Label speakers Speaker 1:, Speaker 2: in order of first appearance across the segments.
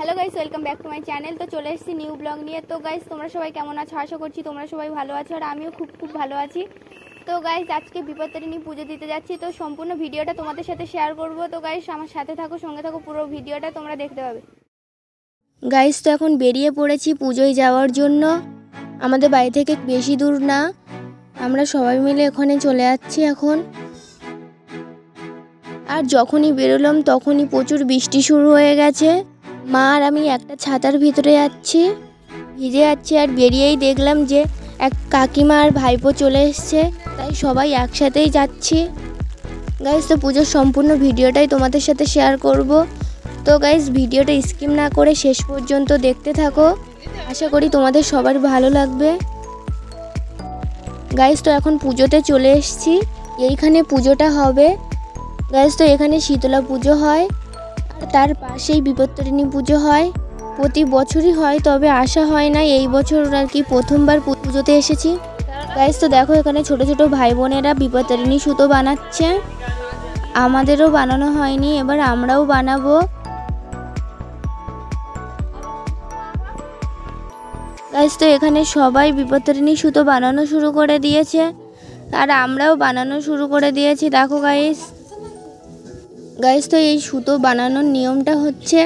Speaker 1: Hello guys, welcome back to my channel. তো চলে এসেছি নিউ ব্লগ নিয়ে। তো গাইস, তোমরা সবাই কেমন আছো? আশা করছি তোমরা সবাই ভালো আছো, আর আমিও খুব ভালো আছি। তো গাইস, আজকে বিপত্তারিণী পুজো দিতে যাচ্ছি। তো সম্পূর্ণ ভিডিওটা তোমাদের সাথে শেয়ার করব। তো গাইস, আমার সাথে থাকো, সঙ্গে থাকো, পুরো ভিডিওটা তোমরা দেখতে পাবে। গাইস, তো এখন বেরিয়ে পড়েছি পুজোয় যাওয়ার জন্য। আমাদের বাড়ি থেকে বেশি দূর না, আমরা সবাই মিলে ওখানে চলে যাচ্ছি এখন। আর যখনই বেরোলাম তখনই প্রচুর বৃষ্টি শুরু হয়ে গেছে। মা আর আমি একটা ছাতার ভিতরে যাচ্ছি, ভিজে যাচ্ছি। আর বেরিয়েই দেখলাম যে এক কাকিমা আর ভাইপো চলে এসছে, তাই সবাই একসাথেই যাচ্ছি। গাইস, তো পুজোর সম্পূর্ণ ভিডিওটাই তোমাদের সাথে শেয়ার করব। তো গাইস, ভিডিওটা স্কিপ না করে শেষ পর্যন্ত দেখতে থাকো, আশা করি তোমাদের সবার ভালো লাগবে। গাইস, তো এখন পুজোতে চলে এসেছি, এইখানে পুজোটা হবে। গাইস, তো এখানে শীতলা পুজো হয়, আর তার পাশেই বিপত্তারিণী পুজো হয়। প্রতি বছরই হয়, তবে আসা হয় না। এই বছর আর কি প্রথমবার পুজোতে এসেছি। গাইস, তো দেখো এখানে ছোট ছোট ভাই বোনেরা বিপত্তারিণী সুতো বানাচ্ছে। আমাদেরও বানানো হয়নি, এবার আমরাও বানাবো। গাইস, তো এখানে সবাই বিপত্তারিণী সুতো বানানো শুরু করে দিয়েছে, আর আমরাও বানানো শুরু করে দিয়েছি। দেখো গাইস, তো এই সুতো বানানোর নিয়মটা হচ্ছে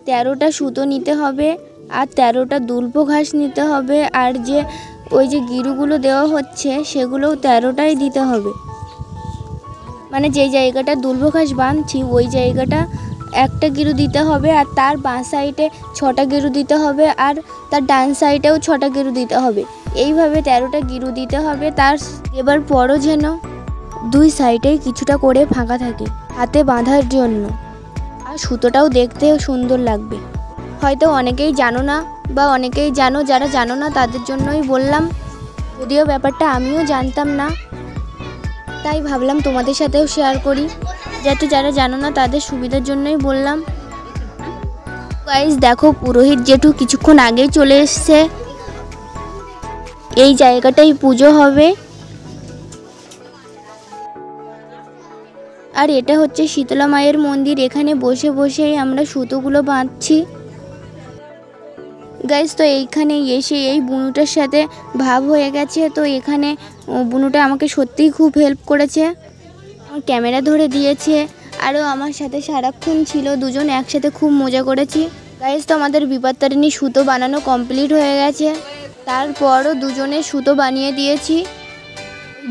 Speaker 1: 13টা সুতো নিতে হবে, আর 13টা দুল্প ঘাস নিতে হবে, আর যে ওই যে গিরুগুলো দেওয়া হচ্ছে সেগুলোও 13টাই দিতে হবে। মানে যেই জায়গাটা দুল্প ঘাস বাঁধছি ওই জায়গাটা একটা গিরু দিতে হবে, আর তার বাঁ সাইডে 6টা গিরু দিতে হবে, আর তার ডান সাইডেও 6টা গিরু দিতে হবে। এইভাবে 13টা গিরু দিতে হবে। তার এবার পরও যেন দুই সাইডেই কিছুটা করে ফাঁকা থাকে হাতে বাঁধার জন্য, আর সুতোটাও দেখতে সুন্দর লাগবে। হয়তো অনেকেই জানো না, বা অনেকেই জানো, যারা জানো না তাদের জন্যই বললাম। যদিও ব্যাপারটা আমিও জানতাম না, তাই ভাবলাম তোমাদের সাথেও শেয়ার করি, যাতে যারা জানো না তাদের সুবিধার জন্যই বললাম। গাইস, দেখো পুরোহিত জেঠু কিছুক্ষণ আগেই চলে এসছে। এই জায়গাটাই পুজো হবে, আর এটা হচ্ছে শীতলা মায়ের মন্দির। এখানে বসে বসেই আমরা সুতোগুলো বাঁধছি। গাইস, তো এইখানে এসে এই বুনুটার সাথে ভাব হয়ে গেছে। তো এখানে বুনুটা আমাকে সত্যিই খুব হেল্প করেছে, আমার ক্যামেরা ধরে দিয়েছে, আরও আমার সাথে সারাক্ষণ ছিল। দুজন একসাথে খুব মজা করেছি। গাইস, তো আমাদের বিপত্তারিণী সুতো বানানো কমপ্লিট হয়ে গেছে। তারপরও দুজনে সুতো বানিয়ে দিয়েছি,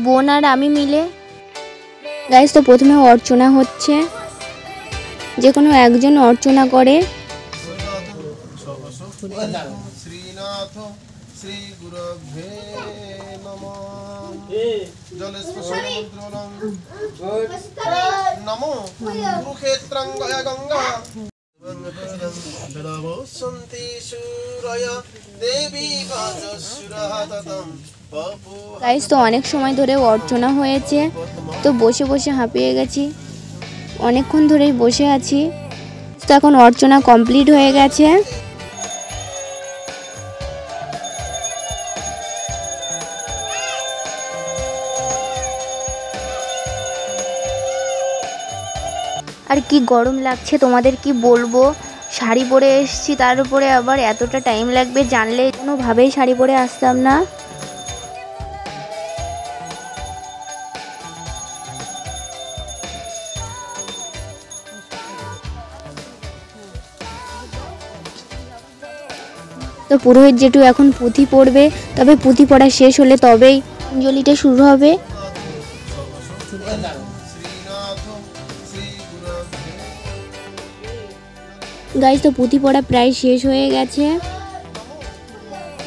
Speaker 1: বোন আর আমি মিলে। গাইস, তো প্রথমে অর্চনা হচ্ছে, যে কোনো একজন অর্চনা করে।
Speaker 2: শ্রীনাথ শ্রী গুরুভ্যে নমঃ। নমো কুরুক্ষেত্রং গঙ্গা সন্তি সুরয় দেবী বাচসুরাততম।
Speaker 1: গাইস, তো অনেক সময় ধরে অর্চনা হয়েছে, তো বসে বসে হাঁপিয়ে গেছি, অনেকক্ষণ ধরেই বসে আছি। তো এখন অর্চনা কমপ্লিট হয়ে গেছে। আর কি গরম লাগছে তোমাদের কি বলবো। শাড়ি পরে এসেছি, তার উপরে আবার এতটা টাইম লাগবে জানলে কোনোভাবেই শাড়ি পরে আসতাম না। তো পুরোহিত জেঠু এখন পুঁথি পড়বে, তবে পুঁথি পড়া শেষ হলে তবেই অঞ্জলিটা শুরু হবে। গাইস, তো পুঁথি পড়া প্রায় শেষ হয়ে গেছে,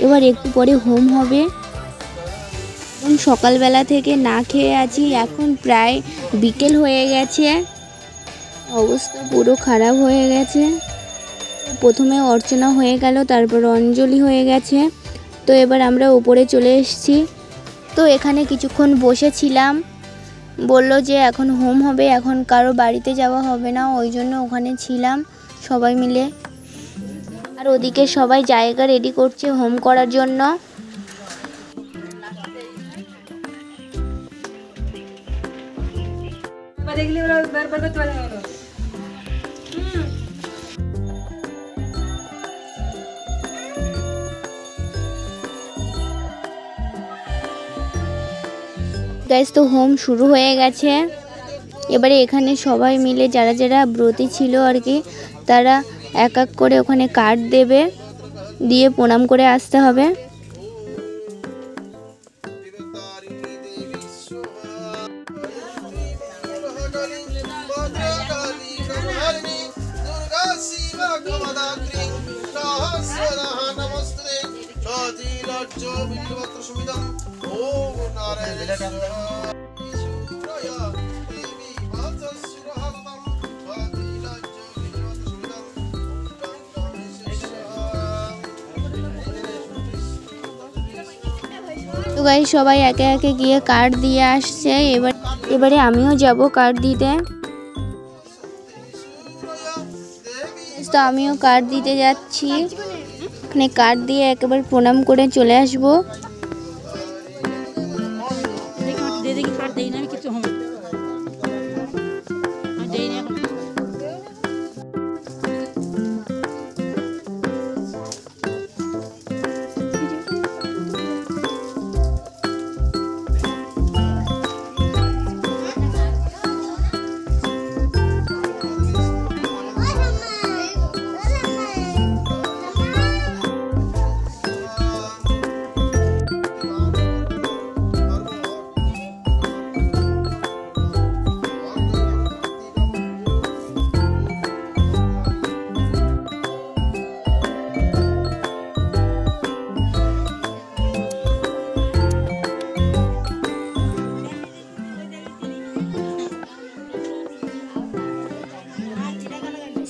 Speaker 1: এবার একটু পরে হোম হবে। সকালবেলা থেকে না খেয়ে আছি, এখন প্রায় বিকেল হয়ে গেছে, অবস্থা পুরো খারাপ হয়ে গেছে। প্রথমে অর্চনা হয়ে গেল, তারপর অঞ্জলি হয়ে গেছে। তো এবার আমরা উপরে চলে এসেছি। তো এখানে কিছুক্ষণ বসেছিলাম, বললো যে এখন হোম হবে, এখন কারো বাড়িতে যাওয়া হবে না, ওই জন্য ওখানে ছিলাম সবাই মিলে। আর ওদিকে সবাই জায়গা রেডি করছে হোম করার জন্য। গাইস তো হোম শুরু হয়ে গেছে। এবারে এখানে সবাই মিলে যারা যারা ব্রতী ছিল আর কি, তারা এক এক করে ওখানে কার্ড দেবে, দিয়ে প্রণাম করে আসতে হবে। তো গাইস সবাই একে একে গিয়ে কার্ড দিয়ে আসছে। এবারে আমিও যাব কার্ড দিতে। তো আমিও কার্ড দিতে যাচ্ছি। এখানে কার্ড দিয়ে একেবারে প্রণাম করে চলে আসবো।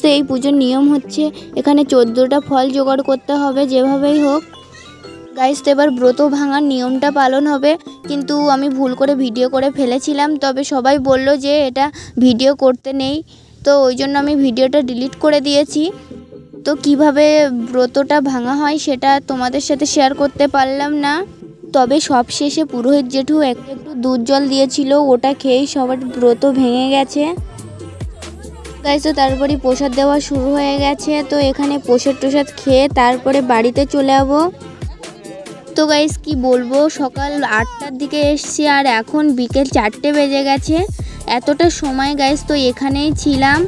Speaker 1: তো এই পুজোর নিয়ম হচ্ছে এখানে 14টা ফল জোগাড় করতে হবে যেভাবেই হোক। গাইস তো এবার ব্রত ভাঙার নিয়মটা পালন হবে, কিন্তু আমি ভুল করে ভিডিও করে ফেলেছিলাম। তবে সবাই বলল যে এটা ভিডিও করতে নেই, তো ওই জন্য আমি ভিডিওটা ডিলিট করে দিয়েছি। তো কিভাবে ব্রতটা ভাঙা হয় সেটা তোমাদের সাথে শেয়ার করতে পারলাম না। তবে সবশেষে পুরোহিত জেঠু একটু দুধ জল দিয়েছিল, ওটা খেয়েই সবার ব্রত ভেঙে গেছে। গাইস তো তারপরে প্রসাদ দেওয়া শুরু হয়ে গেছে। তো এখানে প্রসাদ খেয়ে তারপরে বাড়িতে চলে যাবো। তো গাইস কি বলবো, সকাল 8টার দিকে এসছি আর এখন বিকেল 4টে বেজে গেছে। এতটা সময় গাইস তো এখানেই ছিলাম।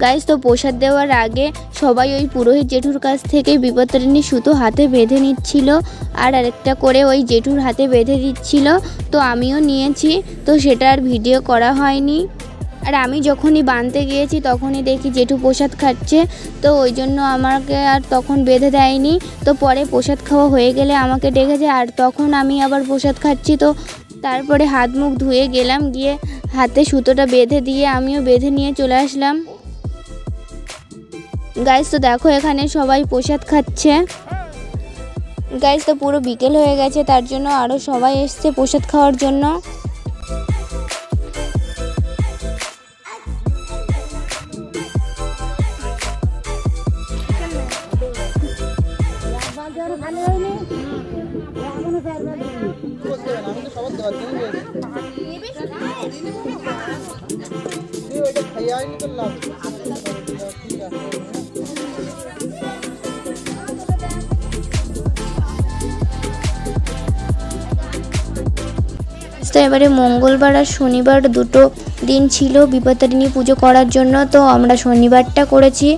Speaker 1: গাইস তো প্রসাদ দেওয়ার আগে সবাই ওই পুরোহিত জেঠুর কাছ থেকে বিপত্তারিণী সুতো হাতে বেঁধে নিচ্ছিল, আর আরেকটা করে ওই জেঠুর হাতে বেঁধে দিচ্ছিল। তো আমিও নিয়েছি, তো সেটা আর ভিডিও করা হয়নি। আর আমি যখনই বাঁধতে গিয়েছি তখনই দেখি জেঠু প্রসাদ খাচ্ছে, তো ওই জন্য আমাকে আর তখন বেঁধে দেয়নি। তো পরে প্রসাদ খাওয়া হয়ে গেলে আমাকে ডেকেছে, আর তখন আমি আবার প্রসাদ খাচ্ছি। তো তারপরে হাত মুখ ধুয়ে গেলাম, গিয়ে হাতে সুতোটা বেঁধে দিয়ে আমিও বেঁধে নিয়ে চলে আসলাম। গাইস তো দেখো এখানে সবাই প্রসাদ খাচ্ছে। গাইস তো পুরো বিকেল হয়ে গেছে, তার জন্য আরও সবাই এসছে প্রসাদ খাওয়ার জন্য। তো এবারে মঙ্গলবার আর শনিবার দুটো দিন ছিল বিপত্তারিণী পুজো করার জন্য। তো আমরা শনিবারটা করেছি,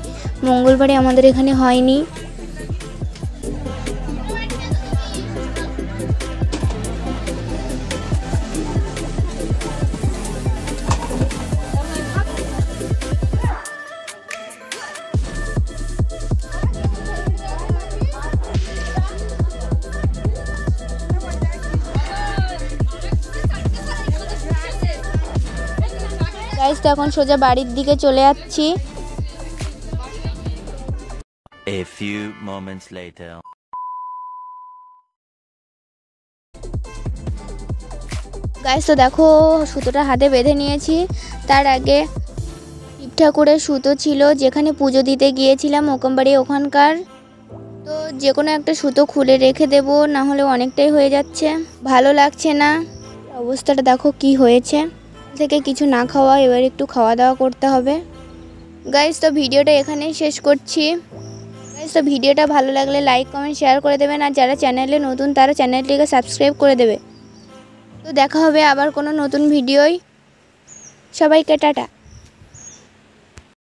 Speaker 1: মঙ্গলবারে আমাদের এখানে হয়নি। গাইস তো এখন সোজা বাড়ির দিকে চলে যাচ্ছি।
Speaker 3: A few moments later.
Speaker 1: Guys তো দেখো সুতোটা হাতে বেঁধে নিয়েছি। তার আগে শিব ঠাকুরের সুতো ছিল যেখানে পুজো দিতে গিয়েছিলাম ওকমবাড়ি ওখানকার। তো যে কোনো একটা সুতো খুলে রেখে দেব, না হলে অনেকটাই হয়ে যাচ্ছে, ভালো লাগছে না। অবস্থাটা দেখো কি হয়েছে। থেকে কিছু না খাওয়া, এবার একটু খাওয়া দাওয়া করতে হবে। গাইস তো ভিডিওটা এখানেই শেষ করছি। গাইস তো ভিডিওটা ভালো লাগলে লাইক কমেন্ট শেয়ার করে দেবেন, আর যারা চ্যানেলে নতুন তারা চ্যানেলটিকে সাবস্ক্রাইব করে দেবে। তো তো দেখা হবে আবার কোনো নতুন ভিডিওয়। সবাইকে টাটা।